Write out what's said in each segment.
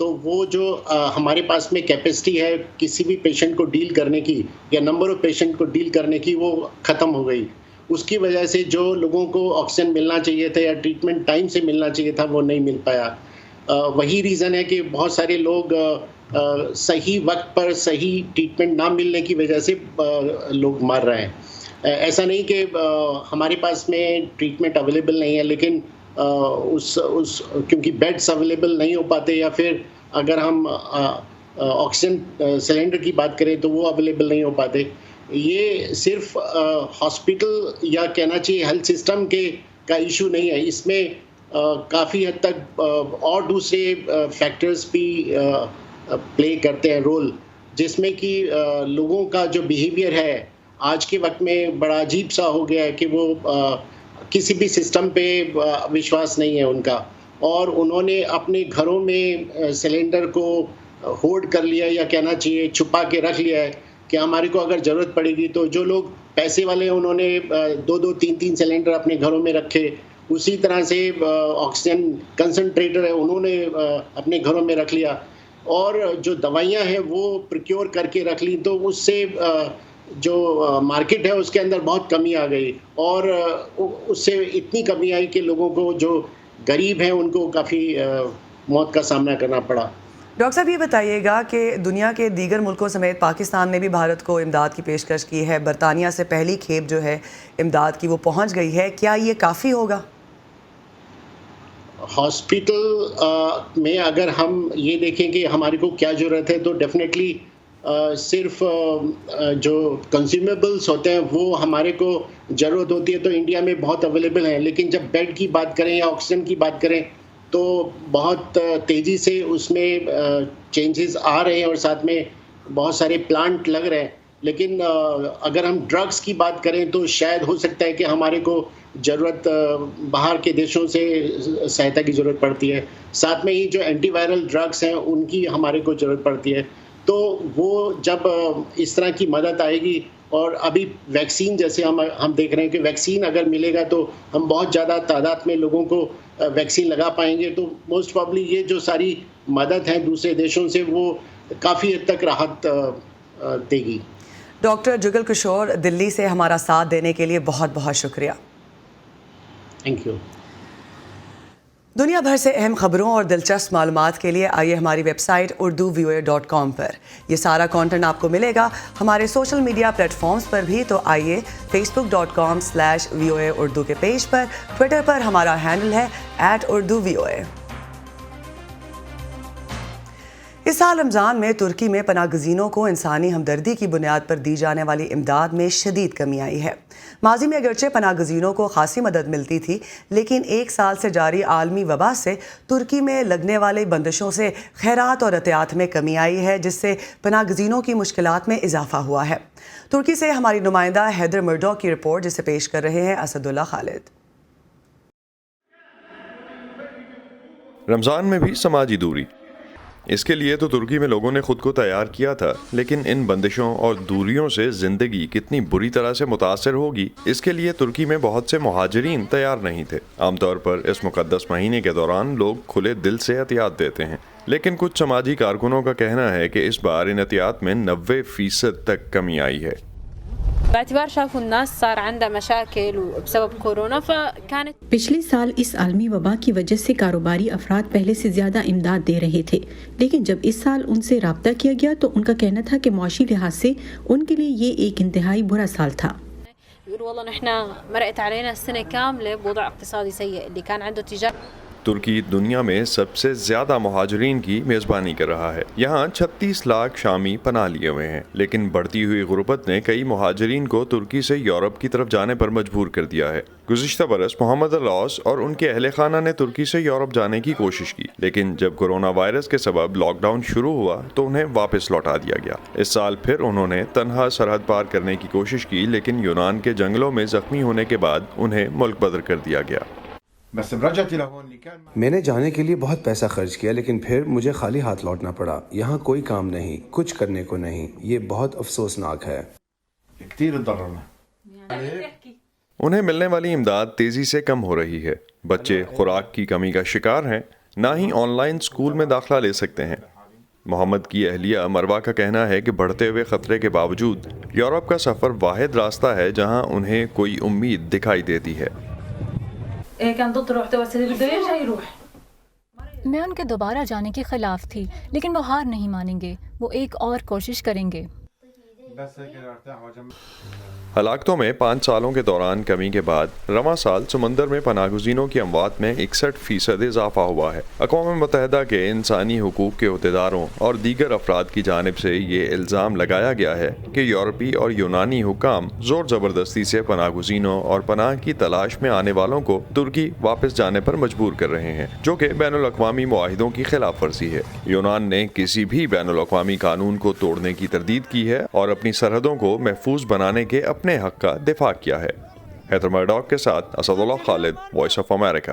تو وہ جو ہمارے پاس میں کیپیسٹی ہے کسی بھی پیشنٹ کو ڈیل کرنے کی یا نمبر آف پیشنٹ کو ڈیل کرنے کی وہ ختم ہو گئی. اس کی وجہ سے جو لوگوں کو آکسیجن ملنا چاہیے تھا یا ٹریٹمنٹ ٹائم سے ملنا چاہیے تھا وہ نہیں مل پایا. وہی ریزن ہے کہ بہت سارے لوگ صحیح وقت پر صحیح ٹریٹمنٹ نہ ملنے کی وجہ سے لوگ مر رہے ہیں. ایسا نہیں کہ ہمارے پاس میں ٹریٹمنٹ اویلیبل نہیں ہے، لیکن کیونکہ بیڈس اویلیبل نہیں ہو پاتے یا پھر اگر ہم آکسیجن سلنڈر کی بات کریں تو وہ اویلیبل نہیں ہو پاتے. یہ صرف ہاسپٹل یا کہنا چاہیے ہیلتھ سسٹم کا ایشو نہیں ہے، اس میں کافی حد تک اور دوسرے فیکٹرز بھی پلے کرتے ہیں رول، جس میں کہ لوگوں کا جو بیہیویئر ہے آج کے وقت میں بڑا عجیب سا ہو گیا ہے کہ وہ کسی بھی سسٹم پہ وشواس نہیں ہے ان کا، اور انہوں نے اپنے گھروں میں سلنڈر کو ہولڈ کر لیا یا کہنا چاہیے چھپا کے رکھ لیا ہے کہ ہمارے کو اگر ضرورت پڑے گی تو جو لوگ پیسے والے ہیں انہوں نے 2-2 3-3 سلنڈر اپنے گھروں میں رکھے. اسی طرح سے آکسیجن کنسنٹریٹر ہے انہوں نے اپنے گھروں میں رکھ لیا، اور جو دوائیاں ہیں وہ پروکیور کر کے رکھ لی. تو اس سے جو مارکیٹ ہے اس کے اندر بہت کمی آ گئی، اور اس سے اتنی کمی آئی کہ لوگوں کو جو غریب ہیں ان کو کافی موت کا سامنا کرنا پڑا. ڈاکٹر صاحب یہ بتائیے گا کہ دنیا کے دیگر ملکوں سمیت پاکستان نے بھی بھارت کو امداد کی پیشکش کی ہے. برطانیہ سے پہلی کھیپ جو ہے امداد کی وہ پہنچ گئی ہے، کیا یہ کافی ہوگا؟ ہاسپٹل میں اگر ہم یہ دیکھیں کہ ہمارے کو کیا ضرورت ہے تو ڈیفینیٹلی صرف جو کنزیومیبلس ہوتے ہیں وہ ہمارے کو ضرورت ہوتی ہے تو انڈیا میں بہت اویلیبل ہیں، لیکن جب بیڈ کی بات کریں یا آکسیجن کی بات کریں تو بہت تیزی سے اس میں چینجز آ رہے ہیں اور ساتھ میں بہت سارے پلانٹ لگ رہے ہیں. لیکن اگر ہم ڈرگس کی بات کریں تو شاید ہو سکتا ہے کہ ہمارے کو ضرورت باہر کے دیشوں سے سہایتا کی ضرورت پڑتی ہے. ساتھ میں ہی جو اینٹی وائرل ڈرگس ہیں ان کی ہمارے کو ضرورت پڑتی ہے. تو وہ جب اس طرح کی مدد آئے گی، اور ابھی ویکسین جیسے ہم دیکھ رہے ہیں کہ ویکسین اگر ملے گا تو ہم بہت زیادہ تعداد میں لوگوں کو ویکسین لگا پائیں گے، تو موسٹ پرابلی یہ جو ساری مدد ہے دوسرے دیشوں سے وہ کافی حد تک راحت دے گی. ڈاکٹر جگل کشور دلی سے ہمارا ساتھ دینے کے لیے بہت بہت شکریہ. Thank you. دنیا بھر سے اہم خبروں اور دلچسپ معلومات کے لیے آئیے ہماری ویب سائٹ urduvoa.com پر. یہ سارا کانٹینٹ آپ کو ملے گا ہمارے سوشل میڈیا پلیٹ فارمز پر بھی، تو آئیے facebook.com/VOA اردو کے پیج پر، ٹویٹر پر ہمارا ہینڈل ہے @urduvoa. اس سال رمضان میں ترکی میں پناہ گزینوں کو انسانی ہمدردی کی بنیاد پر دی جانے والی امداد میں شدید کمی آئی ہے. ماضی میں اگرچہ پناہ گزینوں کو خاصی مدد ملتی تھی، لیکن 1 سال سے جاری عالمی وبا سے ترکی میں لگنے والی بندشوں سے خیرات اور عطیات میں کمی آئی ہے، جس سے پناہ گزینوں کی مشکلات میں اضافہ ہوا ہے. ترکی سے ہماری نمائندہ حیدر مرڈوک کی رپورٹ، جسے پیش کر رہے ہیں اسد اللہ خالد. رمضان میں بھی سماجی دوری، اس کے لیے تو ترکی میں لوگوں نے خود کو تیار کیا تھا، لیکن ان بندشوں اور دوریوں سے زندگی کتنی بری طرح سے متاثر ہوگی اس کے لیے ترکی میں بہت سے مہاجرین تیار نہیں تھے. عام طور پر اس مقدس مہینے کے دوران لوگ کھلے دل سے عطیات دیتے ہیں، لیکن کچھ سماجی کارکنوں کا کہنا ہے کہ اس بار ان عطیات میں 90% تک کمی آئی ہے. باعتبار شافوا الناس صار عندها مشاكل وبسبب كورونا فكانت پچھلے سال اس عالمی وبا کی وجہ سے کاروباری افراد پہلے سے زیادہ امداد دے رہے تھے، لیکن جب اس سال ان سے رابطہ کیا گیا تو ان کا کہنا تھا کہ معاشی لحاظ سے ان کے لیے یہ ایک انتہائی برا سال تھا. يقول والله نحن مرقت علينا السنة كاملة بوضع اقتصادي سيء اللي كان عنده تجارة. ترکی دنیا میں سب سے زیادہ مہاجرین کی میزبانی کر رہا ہے. یہاں 36 لاکھ شامی پناہ لیے ہوئے ہیں، لیکن بڑھتی ہوئی غربت نے کئی مہاجرین کو ترکی سے یورپ کی طرف جانے پر مجبور کر دیا ہے. گزشتہ برس محمد العوث اور ان کے اہل خانہ نے ترکی سے یورپ جانے کی کوشش کی، لیکن جب کورونا وائرس کے سبب لاک ڈاؤن شروع ہوا تو انہیں واپس لوٹا دیا گیا. اس سال پھر انہوں نے تنہا سرحد پار کرنے کی کوشش کی، لیکن یونان کے جنگلوں میں زخمی ہونے کے بعد انہیں ملک بدر کر دیا گیا. میں نے جانے کے لیے بہت پیسہ خرچ کیا، لیکن پھر مجھے خالی ہاتھ لوٹنا پڑا. یہاں کوئی کام نہیں، کچھ کرنے کو نہیں. یہ بہت افسوسناک ہے. انہیں ملنے والی امداد تیزی سے کم ہو رہی ہے. بچے خوراک کی کمی کا شکار ہیں. نہ ہی آن لائن اسکول میں داخلہ لے سکتے ہیں۔ محمد کی اہلیہ مروہ کا کہنا ہے کہ بڑھتے ہوئے خطرے کے باوجود یورپ کا سفر واحد راستہ ہے جہاں انہیں کوئی امید دکھائی دیتی ہے۔ میں ان کے دوبارہ جانے کے خلاف تھی، لیکن وہ ہار نہیں مانیں گے، وہ ایک اور کوشش کریں گے۔ ہلاکتوں میں 5 سالوں کے دوران کمی کے بعد رواں سال سمندر میں پناہ گزینوں کی اموات میں 61% اضافہ ہوا ہے۔ اقوام متحدہ کے انسانی حقوق کے عہدیداروں اور دیگر افراد کی جانب سے یہ الزام لگایا گیا ہے کہ یورپی اور یونانی حکام زور زبردستی سے پناہ گزینوں اور پناہ کی تلاش میں آنے والوں کو ترکی واپس جانے پر مجبور کر رہے ہیں، جو کہ بین الاقوامی معاہدوں کی خلاف ورزی ہے۔ یونان نے کسی بھی بین الاقوامی قانون کو توڑنے کی تردید کی ہے اور اپنی سرحدوں کو محفوظ بنانے کے اپنے حق کا دفاع کیا ہے۔ ہیتر مرڈاک کے ساتھ اسد اللہ خالد، وائس آف امریکہ۔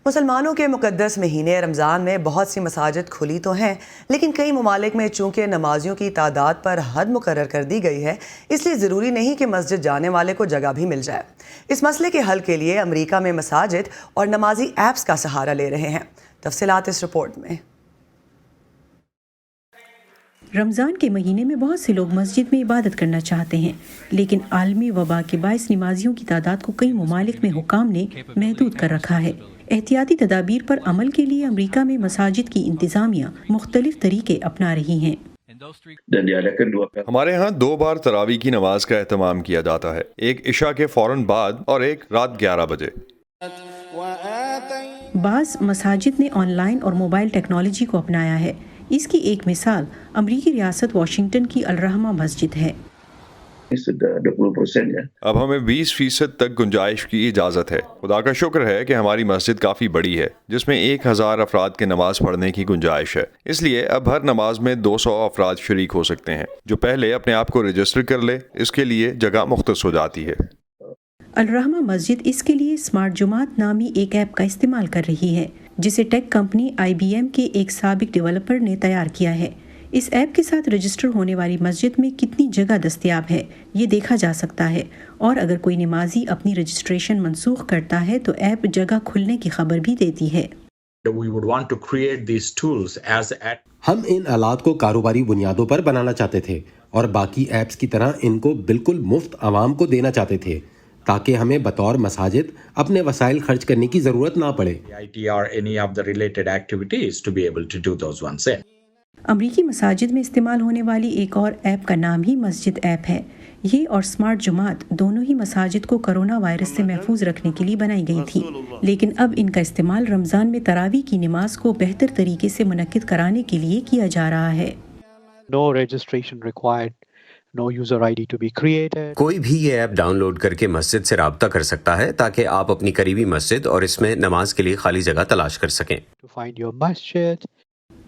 مسلمانوں کے مقدس مہینے رمضان میں بہت سی مساجد کھلی تو ہیں، لیکن کئی ممالک میں چونکہ نمازیوں کی تعداد پر حد مقرر کر دی گئی ہے، اس لیے ضروری نہیں کہ مسجد جانے والے کو جگہ بھی مل جائے۔ اس مسئلے کے حل کے لیے امریکہ میں مساجد اور نمازی ایپس کا سہارا لے رہے ہیں۔ تفصیلات اس رپورٹ میں۔ رمضان کے مہینے میں بہت سے لوگ مسجد میں عبادت کرنا چاہتے ہیں، لیکن عالمی وبا کے باعث نمازیوں کی تعداد کو کئی ممالک میں حکام نے محدود کر رکھا ہے۔ احتیاطی تدابیر پر عمل کے لیے امریکہ میں مساجد کی انتظامیہ مختلف طریقے اپنا رہی ہیں۔ ہمارے ہاں 2 بار تراویح کی نماز کا اہتمام کیا جاتا ہے، ایک عشاء کے فوراً بعد اور ایک رات 11 بجے۔ بعض مساجد نے آن لائن اور موبائل ٹیکنالوجی کو اپنایا ہے۔ اس کی ایک مثال امریکی ریاست واشنگٹن کی الرحمہ مسجد ہے۔ اب ہمیں 20% تک گنجائش کی اجازت ہے۔ خدا کا شکر ہے کہ ہماری مسجد کافی بڑی ہے، جس میں 1000 افراد کے نماز پڑھنے کی گنجائش ہے۔ اس لیے اب ہر نماز میں 200 افراد شریک ہو سکتے ہیں۔ جو پہلے اپنے آپ کو رجسٹر کر لے، اس کے لیے جگہ مختص ہو جاتی ہے۔ الرحمہ مسجد اس کے لیے اسمارٹ جماعت نامی ایک ایپ کا استعمال کر رہی ہے، جسے ٹیک کمپنی IBM کے ایک سابق ڈیولپر نے تیار کیا ہے۔ اس ایپ کے ساتھ رجسٹر ہونے والی مسجد میں کتنی جگہ دستیاب ہے یہ دیکھا جا سکتا ہے، اور اگر کوئی نمازی اپنی رجسٹریشن منسوخ کرتا ہے تو ایپ جگہ کھلنے کی خبر بھی دیتی ہے۔ ہم ان آلات کو کاروباری بنیادوں پر بنانا چاہتے تھے اور باقی ایپس کی طرح ان کو بالکل مفت عوام کو دینا چاہتے تھے، تاکہ ہمیں بطور مساجد اپنے وسائل خرچ کرنے کی ضرورت نہ پڑے۔ امریکی مساجد میں استعمال ہونے والی ایک اور ایپ کا نام ہی مسجد ایپ ہے۔ یہ اور اسمارٹ جماعت دونوں ہی مساجد کو کرونا وائرس سے محفوظ رکھنے کے لیے بنائی گئی تھی، لیکن اب ان کا استعمال رمضان میں تراویح کی نماز کو بہتر طریقے سے منعقد کرانے کے لیے کیا جا رہا ہے۔ No registration required. No user ID to be created. کوئی بھی یہ ایپ ڈاؤن لوڈ کر کے مسجد سے رابطہ کر سکتا ہے تاکہ آپ اپنی قریبی مسجد اور اس میں نماز کے لیے خالی جگہ تلاش کر سکیں۔ To find your masjid.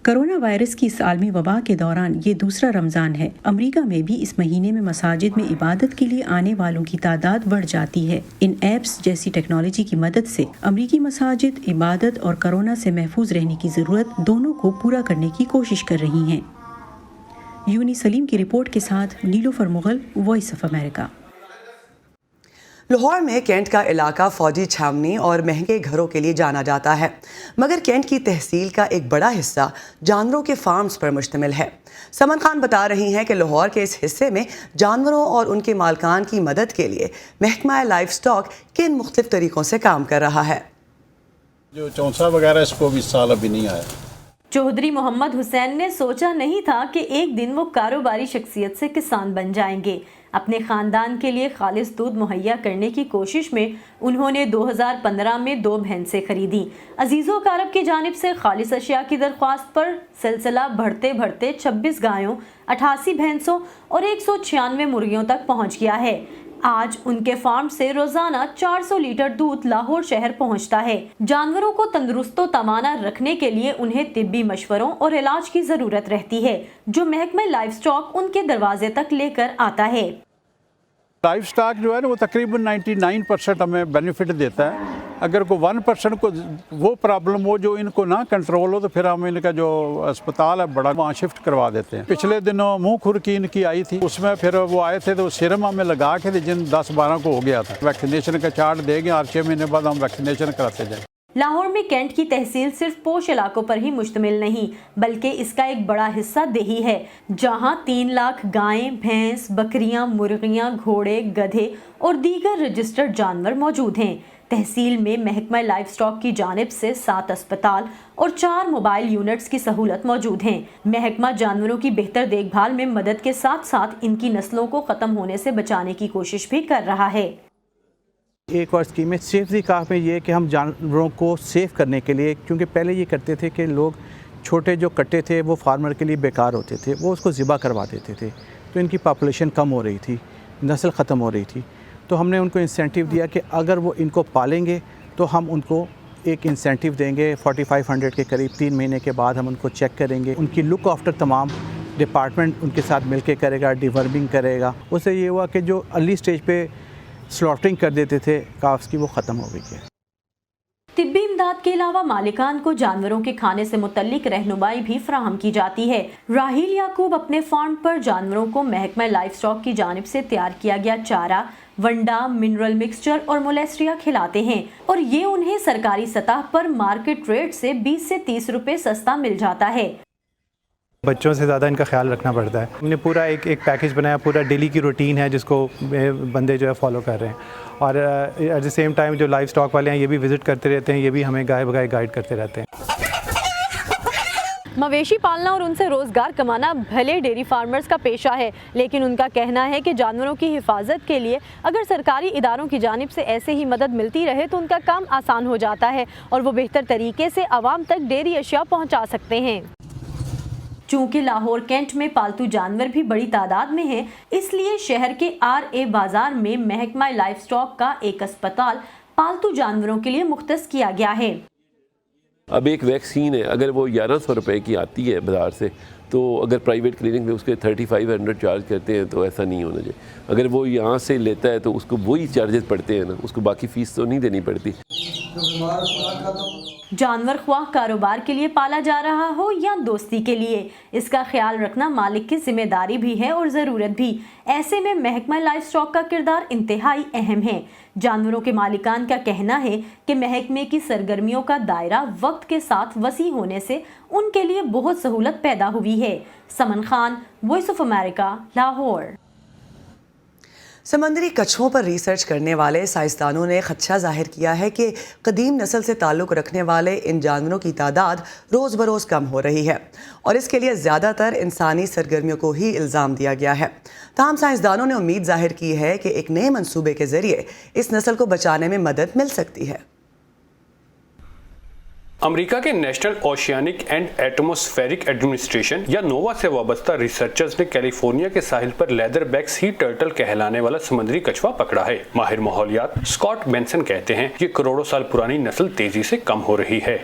Corona virus کی اس عالمی وبا کے دوران یہ دوسرا رمضان ہے۔ امریکہ میں بھی اس مہینے میں مساجد میں عبادت کے لیے آنے والوں کی تعداد بڑھ جاتی ہے۔ ان ایپس جیسی ٹیکنالوجی کی مدد سے امریکی مساجد عبادت اور کرونا سے محفوظ رہنے کی ضرورت دونوں کو پورا کرنے کی کوشش کر رہی ہیں۔ یونی سلیم کی رپورٹ کے ساتھ Nilofar Mughal, Voice of America. Lahore میں کینٹ کا علاقہ فوجی چھاونی اور مہنگے گھروں کے لیے جانا جاتا ہے، مگر کینٹ کی تحصیل کا ایک بڑا حصہ جانوروں کے فارمز پر مشتمل ہے۔ سمن خان بتا رہی ہیں کہ لاہور کے اس حصے میں جانوروں اور ان کے مالکان کی مدد کے لیے محکمہ لائف سٹاک کن مختلف طریقوں سے کام کر رہا ہے۔ جو چونسا وغیرہ اس کو بھی سال ابھی نہیں آیا۔ چودھری محمد حسین نے سوچا نہیں تھا کہ ایک دن وہ کاروباری شخصیت سے کسان بن جائیں گے۔ اپنے خاندان کے لیے خالص دودھ مہیا کرنے کی کوشش میں انہوں نے 2015 میں 2 بھینسیں خریدی۔ عزیز و اقارب کی جانب سے خالص اشیاء کی درخواست پر سلسلہ بڑھتے بڑھتے 26 گایوں، 88 بھینسوں اور 196 مرغیوں تک پہنچ گیا ہے۔ آج ان کے فارم سے روزانہ 400 لیٹر دودھ لاہور شہر پہنچتا ہے۔ جانوروں کو تندرست و توانا رکھنے کے لیے انہیں طبی مشوروں اور علاج کی ضرورت رہتی ہے، جو محکمہ لائف سٹاک ان کے دروازے تک لے کر آتا ہے۔ لائف سٹاک جو ہے نا وہ تقریباً 99% ہمیں بینیفٹ دیتا ہے۔ اگر کوئی 1% کو وہ پرابلم ہو جو ان کو نہ کنٹرول ہو تو پھر ہم ان کا جو اسپتال ہے بڑا وہاں شفٹ کروا دیتے ہیں۔ پچھلے دنوں منہ کھر کی ان کی آئی تھی، اس میں پھر وہ آئے تھے تو سیرم ہمیں لگا کے جن 10-12 کو ہو گیا تھا۔ ویکسینیشن کا چارٹ دے گے، 6 مہینے بعد ہم ویکسینیشن کراتے جائیں۔ لاہور میں کینٹ کی تحصیل صرف پوش علاقوں پر ہی مشتمل نہیں بلکہ اس کا ایک بڑا حصہ دیہی ہے، جہاں 3 لاکھ گائیں، بھینس، بکریاں، مرغیاں، گھوڑے، گدھے اور دیگر رجسٹرڈ جانور موجود ہیں۔ تحصیل میں محکمہ لائف سٹاک کی جانب سے 7 اسپتال اور 4 موبائل یونٹس کی سہولت موجود ہیں۔ محکمہ جانوروں کی بہتر دیکھ بھال میں مدد کے ساتھ ساتھ ان کی نسلوں کو ختم ہونے سے بچانے کی کوشش بھی کر رہا ہے۔ ایک اور اسکیم ہے سیفٹی کاف میں، یہ کہ ہم جانوروں کو سیف کرنے کے لیے، کیونکہ پہلے یہ کرتے تھے کہ لوگ چھوٹے جو کٹے تھے وہ فارمر کے لیے بیکار ہوتے تھے، وہ اس کو ذبح کروا دیتے تھے، تو ان کی پاپولیشن کم ہو رہی تھی، نسل ختم ہو رہی تھی۔ تو ہم نے ان کو انسینٹیو دیا کہ اگر وہ ان کو پالیں گے تو ہم ان کو ایک انسینٹیو دیں گے 4500 کے قریب، 3 مہینے کے بعد ہم ان کو چیک کریں گے، ان کی لک آفٹر تمام ڈپارٹمنٹ ان کے ساتھ مل کے کرے گا، ڈیورمنگ کرے گا۔ اس سے یہ ہوا کہ جو ارلی سٹیج پہ سلاٹرنگ کر دیتے تھے کافس کی، وہ ختم ہو گئی ہے۔ طبی امداد کے علاوہ مالکان کو جانوروں کے کھانے سے متعلق رہنمائی بھی فراہم کی جاتی ہے۔ راحیل یعقوب اپنے فارم پر جانوروں کو محکمہ لائف سٹاک کی جانب سے تیار کیا گیا چارہ، ونڈا، منرل مکسچر اور مولیسٹریا کھلاتے ہیں، اور یہ انہیں سرکاری سطح پر مارکیٹ ریٹ سے 20 سے 30 روپے سستا مل جاتا ہے۔ بچوں سے زیادہ ان کا خیال رکھنا پڑتا ہے۔ ہم نے پورا ایک پیکیج بنایا، پورا ڈیلی کی روٹین ہے جس کو بندے جو ہے فالو کر رہے ہیں، اور ایٹ دا سیم ٹائم جو لائف سٹاک والے ہیں یہ بھی وزٹ کرتے رہتے ہیں، یہ بھی ہمیں گائے بگائے گائیڈ کرتے رہتے ہیں۔ مویشی پالنا اور ان سے روزگار کمانا بھلے ڈیری فارمرز کا پیشہ ہے، لیکن ان کا کہنا ہے کہ جانوروں کی حفاظت کے لیے اگر سرکاری اداروں کی جانب سے ایسے ہی مدد ملتی رہے تو ان کا کام آسان ہو جاتا ہے اور وہ بہتر طریقے سے عوام تک ڈیری اشیاء پہنچا سکتے ہیں۔ چونکہ لاہور کینٹ میں پالتو جانور بھی بڑی تعداد میں ہیں، اس لیے شہر کے RA بازار میں محکمہ لائف سٹاک کا ایک اسپتال پالتو جانوروں کے لیے مختص کیا گیا ہے۔ اب ایک ویکسین ہے، اگر وہ 1100 روپے کی آتی ہے بازار سے، تو اگر پرائیویٹ کلینک میں اس کے 3500 چارج کرتے ہیں تو ایسا نہیں ہونا چاہیے۔ اگر وہ یہاں سے لیتا ہے تو اس کو وہی چارجز پڑتے ہیں نا، اس کو باقی فیس تو نہیں دینی پڑتی۔ جانور خواہ کاروبار کے لیے پالا جا رہا ہو یا دوستی کے لیے، اس کا خیال رکھنا مالک کی ذمہ داری بھی ہے اور ضرورت بھی۔ ایسے میں محکمہ لائف سٹاک کا کردار انتہائی اہم ہے۔ جانوروں کے مالکان کا کہنا ہے کہ محکمے کی سرگرمیوں کا دائرہ وقت کے ساتھ وسیع ہونے سے ان کے لیے بہت سہولت پیدا ہوئی ہے۔ Saman Khan, voice of America, Lahore. سمندری کچھووں پر ریسرچ کرنے والے سائنسدانوں نے خدشہ ظاہر کیا ہے کہ قدیم نسل سے تعلق رکھنے والے ان جانوروں کی تعداد روز بروز کم ہو رہی ہے، اور اس کے لیے زیادہ تر انسانی سرگرمیوں کو ہی الزام دیا گیا ہے۔ تاہم سائنسدانوں نے امید ظاہر کی ہے کہ ایک نئے منصوبے کے ذریعے اس نسل کو بچانے میں مدد مل سکتی ہے۔ امریکہ کے national oceanic and atmospheric administration یا نووا سے وابستہ ریسرچرز نے کیلیفورنیا کے ساحل پر لیدر بیک سی ٹرٹل کہلانے والا سمندری کچھوا پکڑا ہے۔ ماہر ماحولیات اسکاٹ بینسن کہتے ہیں یہ کروڑوں سال پرانی نسل تیزی سے کم ہو رہی ہے۔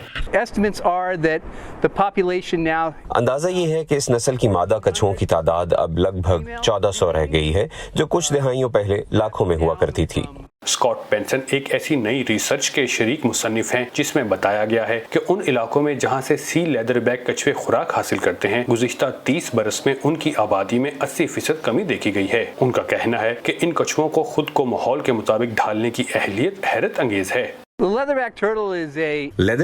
اندازہ یہ ہے کہ اس نسل کی مادہ کچھووں کی تعداد اب لگ بھگ 1400 رہ گئی ہے، جو کچھ دہائیوں پہلے لاکھوں میں ہوا کرتی تھی۔ اسکاٹ بینسن ایک ایسی نئی ریسرچ کے شریک مصنف ہیں جس میں بتایا گیا ہے کہ ان علاقوں میں جہاں سے سی لیدر بیک کچھوے خوراک حاصل کرتے ہیں، گزشتہ 30 برس میں ان کی آبادی میں 80% کمی دیکھی گئی ہے۔ ان کا کہنا ہے کہ ان کچھووں کو خود کو ماحول کے مطابق ڈھالنے کی اہلیت حیرت انگیز ہے۔ لیدر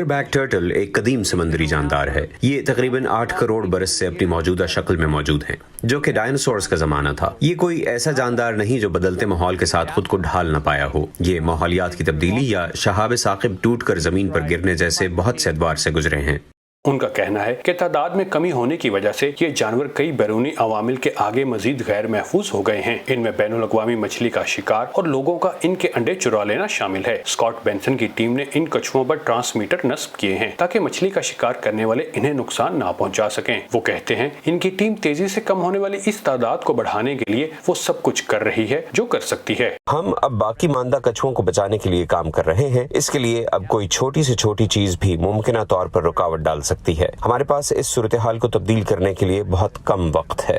بیک ٹرٹل ایک قدیم سمندری جاندار ہے۔ یہ تقریباً 8 کروڑ برس سے اپنی موجودہ شکل میں موجود ہیں، جو کہ ڈائناسورز کا زمانہ تھا۔ یہ کوئی ایسا جاندار نہیں جو بدلتے ماحول کے ساتھ خود کو ڈھال نہ پایا ہو۔ یہ ماحولیات کی تبدیلی یا شہاب ثاقب ٹوٹ کر زمین پر گرنے جیسے بہت سے ادوار سے گزرے ہیں۔ ان کا کہنا ہے کہ تعداد میں کمی ہونے کی وجہ سے یہ جانور کئی بیرونی عوامل کے آگے مزید غیر محفوظ ہو گئے ہیں۔ ان میں بین الاقوامی مچھلی کا شکار اور لوگوں کا ان کے انڈے چرا لینا شامل ہے۔ اسکاٹ بینسن کی ٹیم نے ان کچھووں پر ٹرانسمیٹر نصب کیے ہیں تاکہ مچھلی کا شکار کرنے والے انہیں نقصان نہ پہنچا سکیں۔ وہ کہتے ہیں ان کی ٹیم تیزی سے کم ہونے والی اس تعداد کو بڑھانے کے لیے وہ سب کچھ کر رہی ہے جو کر سکتی ہے۔ ہم اب باقی ماندہ کچھووں کو بچانے کے لیے کام کر رہے ہیں۔ اس کے لیے اب کوئی چھوٹی سے چھوٹی چیز بھی ممکنہ طور پر رکاوٹ ڈال سکتی ہے۔ ہمارے پاس اس صورتحال کو تبدیل کرنے کے لیے بہت کم وقت ہے۔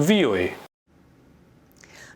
VOA।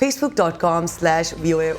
facebook.com/VOA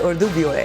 @UrduVOA।